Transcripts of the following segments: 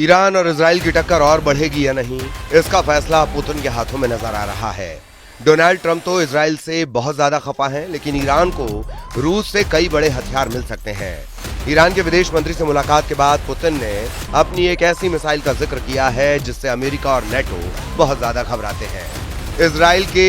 Iran और Israel की टक्कर और बढ़ेगी या नहीं, इसका फैसला पुतिन के हाथों में नजर आ रहा है। डोनाल्ड ट्रंप तो इजराइल से बहुत ज्यादा खफा हैं, लेकिन ईरान को रूस से कई बड़े हथियार मिल सकते हैं। ईरान के विदेश मंत्री से मुलाकात के बाद पुतिन ने अपनी एक ऐसी मिसाइल का जिक्र किया है जिससे अमेरिका और नेटो बहुत ज्यादा घबराते हैं। इजराइल के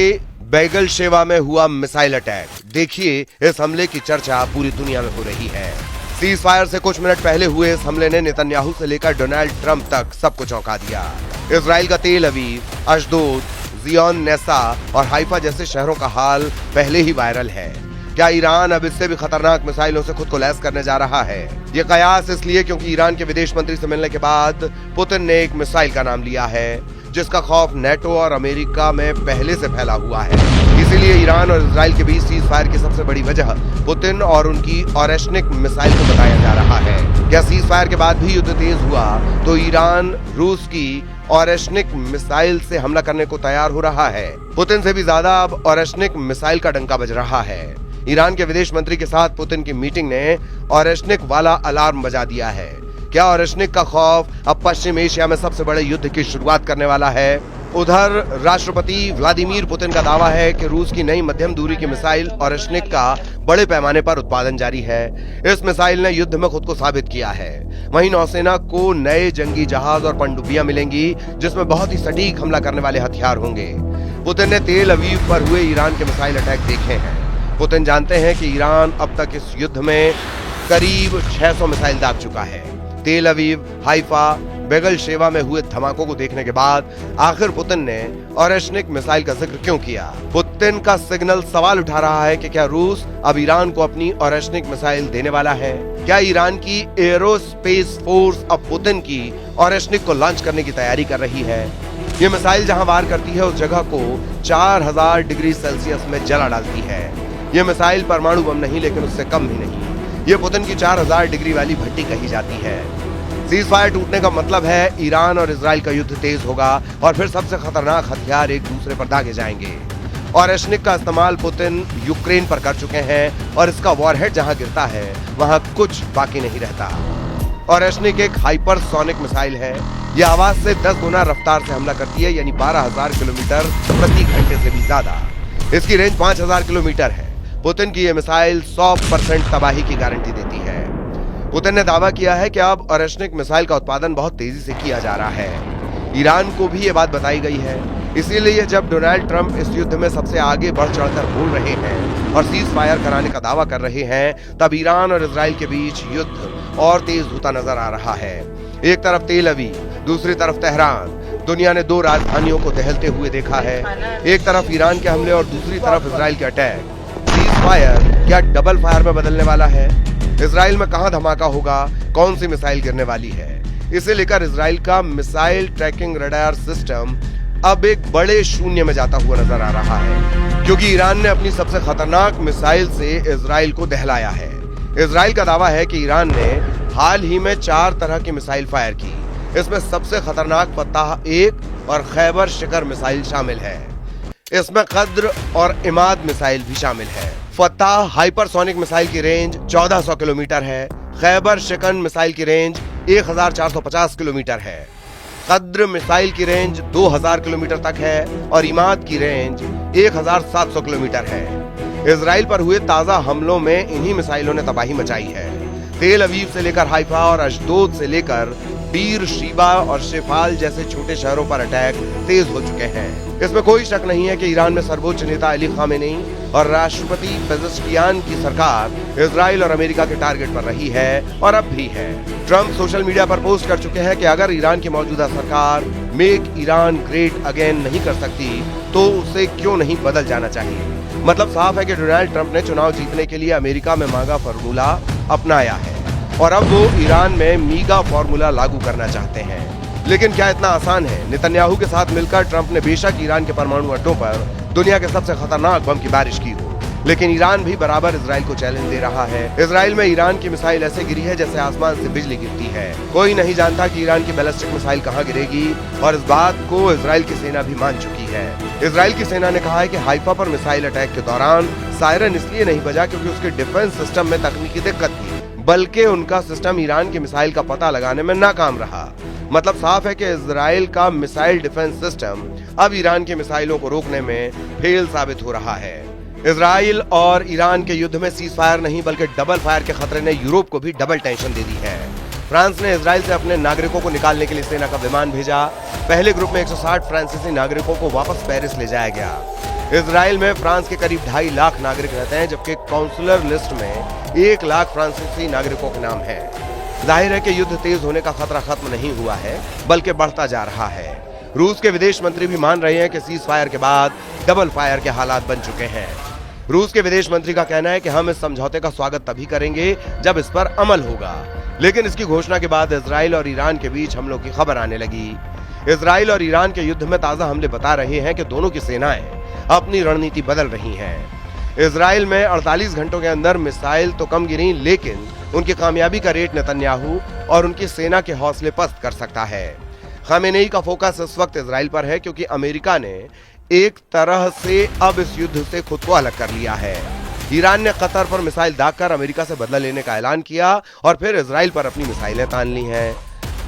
बैगल शेवा में हुआ मिसाइल अटैक, देखिए इस हमले की चर्चा पूरी दुनिया में हो रही है। सीज फायर से कुछ मिनट पहले हुए इस हमले ने नेतन्याहू से लेकर डोनाल्ड ट्रंप तक सबको चौंका दिया। इजराइल का तेल अवीव, अशदोद, जियोन नेसा और हाइफा जैसे शहरों का हाल पहले ही वायरल है। क्या ईरान अब इससे भी खतरनाक मिसाइलों से खुद को लैस करने जा रहा है? ये कयास इसलिए क्योंकि ईरान के विदेश मंत्री से मिलने के बाद पुतिन ने एक मिसाइल का नाम लिया है जिसका खौफ नेटो और अमेरिका में पहले से फैला हुआ है। इसीलिए ईरान और इजराइल के बीच सीज फायर की सबसे बड़ी वजह पुतिन और उनकी ऑरेशनिक मिसाइल को बताया जा रहा है। क्या सीज फायर के बाद भी युद्ध तेज हुआ तो ईरान रूस की ऑरेशनिक मिसाइल से हमला करने को तैयार हो रहा है? पुतिन से भी ज्यादा अब ऑरेशनिक मिसाइल का डंका बज रहा है। ईरान के विदेश मंत्री के साथ पुतिन की मीटिंग ने ऑरेशनिक वाला अलार्म बजा दिया है। क्या ऑरेशनिक का खौफ अब पश्चिम एशिया में सबसे बड़े युद्ध की शुरुआत करने वाला है? उधर राष्ट्रपति व्लादिमीर पुतिन का दावा है कि रूस की नई मध्यम दूरी की मिसाइल ऑरेशनिक का बड़े पैमाने पर उत्पादन जारी है। इस मिसाइल ने युद्ध में खुद को साबित किया है। वहीं नौसेना को नए जंगी जहाज और पनडुब्बियां मिलेंगी जिसमें बहुत ही सटीक हमला करने वाले हथियार होंगे। पुतिन ने तेल अवीव पर हुए ईरान के मिसाइल अटैक देखे हैं। पुतिन जानते हैं कि ईरान अब तक इस युद्ध में करीब 600 मिसाइल दाग चुका है। तेल अवीव, हाइफा, बैगल शेवा में हुए धमाकों को देखने के बाद आखिर पुतिन ने ऑरेशनिक मिसाइल का जिक्र क्यों किया? पुतिन का सिग्नल सवाल उठा रहा है कि क्या रूस अब ईरान को अपनी ऑरेशनिक मिसाइल देने वाला है? क्या ईरान की एरोस्पेस फोर्स अब पुतिन की ऑरेशनिक को लॉन्च करने की तैयारी कर रही है? ये मिसाइल जहां वार करती है उस जगह को 4000 डिग्री सेल्सियस में जला डालती है। ये मिसाइल परमाणु बम नहीं, लेकिन उससे कम भी नहीं। ये पुतिन की 4000 डिग्री वाली भट्टी कही जाती है। सीज फायर टूटने का मतलब है ईरान और इजराइल का युद्ध तेज होगा और फिर सबसे खतरनाक हथियार एक दूसरे पर दागे जाएंगे। ऑरेशनिक का इस्तेमाल पुतिन यूक्रेन पर कर चुके हैं और इसका वॉरहेड जहां गिरता है वहां कुछ बाकी नहीं रहता। ऑरेशनिक एक हाइपरसोनिक मिसाइल है। यह आवाज से 10 गुना रफ्तार से हमला करती है, यानी 12,000 किलोमीटर प्रति घंटे से भी ज्यादा। इसकी रेंज 5000 किलोमीटर है। पुतिन की यह मिसाइल 100% तबाही की गारंटी देती है। पुतिन ने दावा किया है कि अब ऑरेशनिक मिसाइल का उत्पादन बहुत तेजी से किया जा रहा है। ईरान को भी ये बात बताई गई है। इसीलिए जब डोनाल्ड ट्रंप इस युद्ध में सबसे आगे बढ़ चढ़कर बोल रहे हैं और सीज फायर कराने का दावा कर रहे हैं, तब ईरान और इजराइल के बीच युद्ध और तेज होता नजर आ रहा है। एक तरफ तेल अवीव, दूसरी तरफ तेहरान। दुनिया ने 2 राजधानियों को दहलते हुए देखा है। एक तरफ ईरान के हमले और दूसरी तरफ इजराइल के अटैक। सीज फायर क्या डबल फायर में बदलने वाला है? इजराइल में कहां धमाका होगा? कौन सी मिसाइल गिरने वाली है? इसे लेकर इजराइल का मिसाइल ट्रैकिंग रडार सिस्टम अब एक बड़े शून्य में जाता हुआ नजर आ रहा है, क्योंकि ईरान ने अपनी सबसे खतरनाक मिसाइल से इजराइल को दहलाया है। इजराइल का दावा है कि ईरान ने हाल ही में 4 तरह की मिसाइल फायर की। इसमें सबसे खतरनाक फताह 1 और खैबर शिखर मिसाइल शामिल है। इसमें कद्र और इमाद मिसाइल भी शामिल है। फताह हाइपरसोनिक मिसाइल की रेंज 1400 किलोमीटर है। खैबर शिकन मिसाइल की रेंज 1450 किलोमीटर है। कद्र मिसाइल की रेंज 2000 किलोमीटर तक है और इमाद की रेंज 1700 किलोमीटर है। इजराइल पर हुए ताजा हमलों में इन्हीं मिसाइलों ने तबाही मचाई है। तेल अवीव से लेकर हाइफा और अशदोद से लेकर बीर शीबा और शेफाल जैसे छोटे शहरों पर अटैक तेज हो चुके हैं। इसमें कोई शक नहीं है कि ईरान में सर्वोच्च नेता अली खामेनी और राष्ट्रपति पेजेश्कियान की सरकार इजराइल और अमेरिका के टारगेट पर रही है और अब भी है। ट्रंप सोशल मीडिया पर पोस्ट कर चुके हैं कि अगर ईरान की मौजूदा सरकार मेक ईरान ग्रेट अगेन नहीं कर सकती तो उसे क्यों नहीं बदल जाना चाहिए। मतलब साफ है कि डोनाल्ड ट्रंप ने चुनाव जीतने के लिए अमेरिका में मांगा फॉर्मूला अपनाया है और अब वो ईरान में मीगा फॉर्मूला लागू करना चाहते हैं। लेकिन क्या इतना आसान है? नेतन्याहू के साथ मिलकर ट्रंप ने बेशक ईरान के परमाणु अड्डों पर दुनिया के सबसे खतरनाक बम की बारिश की हो, लेकिन ईरान भी बराबर इजराइल को चैलेंज दे रहा है। इजराइल में ईरान की मिसाइल ऐसे गिरी है जैसे आसमान से बिजली गिरती है। कोई नहीं जानता कि ईरान की बैलिस्टिक मिसाइल कहां गिरेगी और इस बात को इजराइल की सेना भी मान चुकी है। इजराइल की सेना ने कहा है कि हाइफा पर मिसाइल अटैक के दौरान सायरन इसलिए नहीं बजा क्योंकि उसके डिफेंस सिस्टम में तकनीकी दिक्कत थी, बल्कि उनका सिस्टम ईरान की मिसाइल का पता लगाने में नाकाम रहा। मतलब साफ है कि इजराइल का मिसाइल डिफेंस सिस्टम अब ईरान की मिसाइलों को रोकने में फेल साबित हो रहा है। इजराइल और ईरान के युद्ध में सीज फायर नहीं बल्कि डबल फायर के खतरे ने यूरोप को भी डबल टेंशन दे दी है। फ्रांस ने इजराइल से अपने नागरिकों को निकालने के लिए सेना का विमान भेजा। पहले ग्रुप में 160 फ्रांसीसी नागरिकों को वापस पेरिस ले जाया गया। इजराइल में फ्रांस के करीब 2.5 लाख नागरिक रहते हैं, जबकि काउंसलर लिस्ट में 1 लाख फ्रांसीसी नागरिकों के नाम है। जाहिर है कि युद्ध तेज होने का खतरा खत्म नहीं हुआ है बल्कि बढ़ता जा रहा है। रूस के विदेश मंत्री भी मान रहे हैं कि सीज फायर के बाद डबल फायर के हालात बन चुके हैं। रूस के विदेश मंत्री का कहना है कि हम इस समझौते का स्वागत तभी करेंगे जब इस पर अमल होगा, लेकिन इसकी घोषणा के बाद इजराइल और ईरान के बीच हमलों की खबर आने लगी। इजराइल और ईरान के युद्ध में ताजा हमले बता रहे हैं कि दोनों की सेनाएं अपनी रणनीति बदल रही हैं। इजराइल में 48 घंटों के अंदर मिसाइल तो कम गिरी, लेकिन उनकी कामयाबी का रेट नेतन्याहू और उनकी सेना के हौसले पस्त कर सकता है। खामेनेई का फोकस इस वक्त इजराइल पर है, क्योंकि अमेरिका ने एक तरह से अब इस युद्ध से खुद को अलग कर लिया है। ईरान ने कतर पर मिसाइल दागकर अमेरिका से बदला लेने का ऐलान किया और फिर इजराइल पर अपनी मिसाइलें तान ली हैं।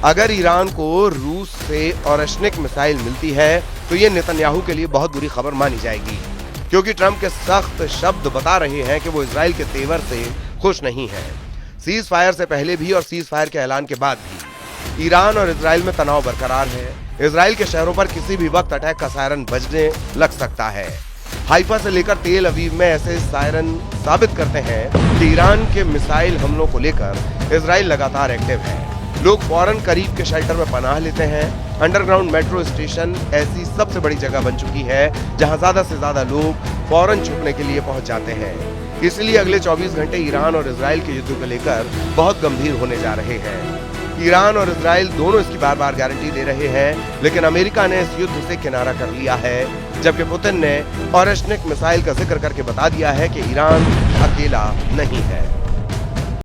अगर ईरान को रूस से ओरेशनिक मिसाइल मिलती है तो ये नेतन्याहू के लिए बहुत बुरी खबर मानी जाएगी, क्योंकि ट्रंप के सख्त शब्द बता रहे हैं कि वो इजराइल के तेवर से खुश नहीं है। सीज फायर से पहले भी और सीज फायर के ऐलान के बाद भी ईरान और इजराइल में तनाव बरकरार है। इजराइल के शहरों पर किसी भी वक्त अटैक का सायरन बजने लग सकता है। हाइफा से लेकर तेल अवीव में ऐसे सायरन साबित करते हैं कि ईरान के मिसाइल हमलों को लेकर इजराइल लगातार एक्टिव है। लोग फौरन करीब के शेल्टर में पनाह लेते हैं। अंडरग्राउंड मेट्रो स्टेशन ऐसी सबसे बड़ी जगह बन चुकी है जहां ज्यादा से ज्यादा लोग फौरन छुपने के लिए पहुंच जाते हैं। इसलिए अगले 24 घंटे ईरान और इजराइल के युद्ध को लेकर बहुत गंभीर होने जा रहे हैं। ईरान और इजराइल दोनों इसकी बार बार गारंटी दे रहे हैं, लेकिन अमेरिका ने इस युद्ध से किनारा कर लिया है, जबकि पुतिन ने ओरेशनिक मिसाइल का जिक्र करके बता दिया है कि ईरान अकेला नहीं है।